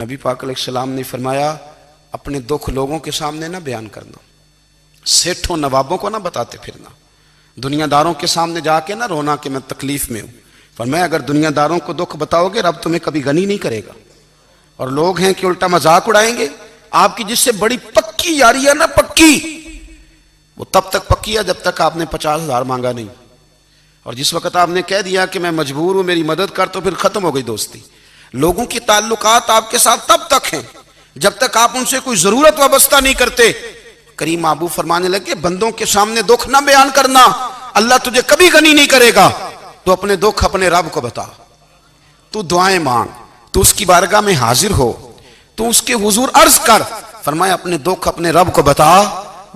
नबी पाक अलैहिस्सलाम ने फरमाया अपने दुख लोगों के सामने ना बयान करना, सेठों नवाबों को ना बताते फिरना, दुनियादारों के सामने जाके ना रोना कि मैं तकलीफ में हूं। फरमाया अगर दुनियादारों को दुख बताओगे रब तुम्हें कभी गनी नहीं करेगा। और लोग हैं कि उल्टा मजाक उड़ाएंगे। आपकी जिससे बड़ी पक्की यारी है ना, पक्की, वो तब तक पक्की है जब तक आपने 50,000 मांगा नहीं। और जिस वक्त आपने कह दिया कि मैं मजबूर हूं मेरी मदद कर, तो फिर खत्म हो गई दोस्ती। लोगों की ताल्लुकात आपके साथ तब तक हैं जब तक आप उनसे कोई जरूरत वाबस्ता नहीं करते। करीम आबू फरमाने लगे बंदों के सामने दुख ना बयान करना, अल्लाह तुझे कभी गनी नहीं करेगा। तो अपने दुख अपने रब को बता, तू दुआएं मांग, तू उसकी बारगाह में हाजिर हो, तू उसके हुजूर अर्ज कर। फरमाया अपने दुख अपने रब को बता,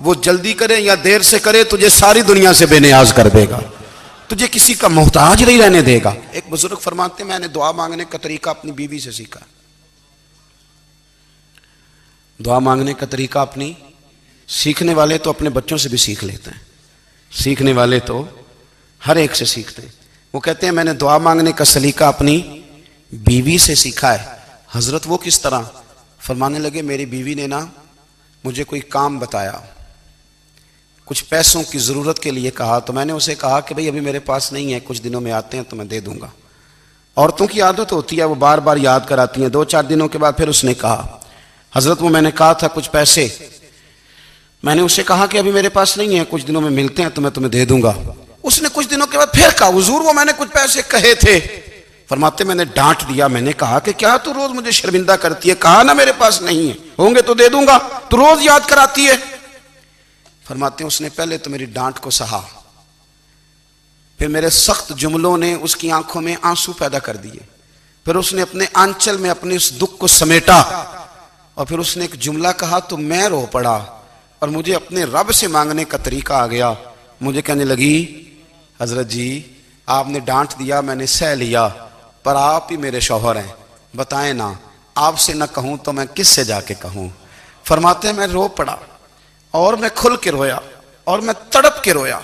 वो जल्दी करे या देर से करे तुझे सारी दुनिया से बेनियाज कर देगा, तुझे किसी का मोहताज नहीं रहने देगा। एक बुजुर्ग फरमाते मैंने दुआ मांगने का तरीका अपनी बीवी से सीखा। दुआ मांगने का तरीका अपनी, सीखने वाले तो अपने बच्चों से भी सीख लेते हैं, सीखने वाले तो हर एक से सीखते हैं। वो कहते हैं मैंने दुआ मांगने का सलीका अपनी बीवी से सीखा है। हजरत वो किस तरह? फरमाने लगे मेरी बीवी ने ना मुझे कोई काम बताया, कुछ पैसों की ज़रूरत के लिए कहा, तो मैंने उसे कहा कि भाई अभी मेरे पास नहीं है, कुछ दिनों में आते हैं तो मैं दे दूंगा। औरतों की आदत होती है वो बार बार याद कराती हैं। 2-4 दिनों के बाद फिर उसने कहा हजरत वो मैंने कहा था कुछ पैसे, मैंने उसे कहा कि अभी मेरे पास नहीं है, कुछ दिनों में मिलते हैं तो मैं तुम्हें दे दूंगा। उसने कुछ दिनों के बाद फिर कहा हुजूर वो मैंने कुछ पैसे कहे थे। फरमाते मैंने डांट दिया, मैंने कहा कि क्या तू रोज मुझे शर्मिंदा करती है, कहा ना मेरे पास नहीं है, होंगे तो दे दूंगा, तू रोज याद कराती है। फरमाते हैं उसने पहले तो मेरी डांट को सहा, फिर मेरे सख्त जुमलों ने उसकी आंखों में आंसू पैदा कर दिए, फिर उसने अपने आंचल में अपने उस दुख को समेटा और फिर उसने एक जुमला कहा तो मैं रो पड़ा और मुझे अपने रब से मांगने का तरीका आ गया। मुझे कहने लगी हजरत जी आपने डांट दिया मैंने सह लिया, पर आप ही मेरे शौहर हैं, बताएं ना आपसे ना कहूं तो मैं किससे जाके कहूं। फरमाते हैं मैं रो पड़ा और मैं खुल के रोया और मैं तड़प के रोया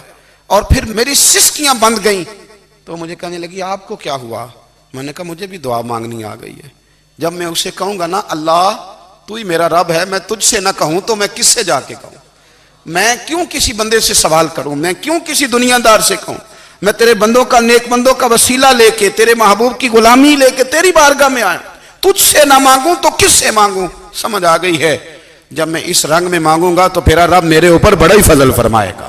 और फिर मेरी सिसकियां बंद गईं। तो मुझे कहने लगी आपको क्या हुआ? मैंने कहा मुझे भी दुआ मांगनी आ गई है। जब मैं उसे कहूंगा ना अल्लाह तू ही मेरा रब है, मैं तुझसे ना कहूं तो मैं किससे जाके कहूं, मैं क्यों किसी बंदे से सवाल करूं, मैं क्यों किसी दुनियादार से कहूं, मैं तेरे बंदों का नेक बंदों का वसीला लेके तेरे महबूब की गुलामी लेके तेरी बारगाह में आया, तुझसे ना मांगूं तो किससे मांगूं। समझ आ गई है जब मैं इस रंग में मांगूंगा तो फिर रब मेरे ऊपर बड़ा ही फजल फरमाएगा।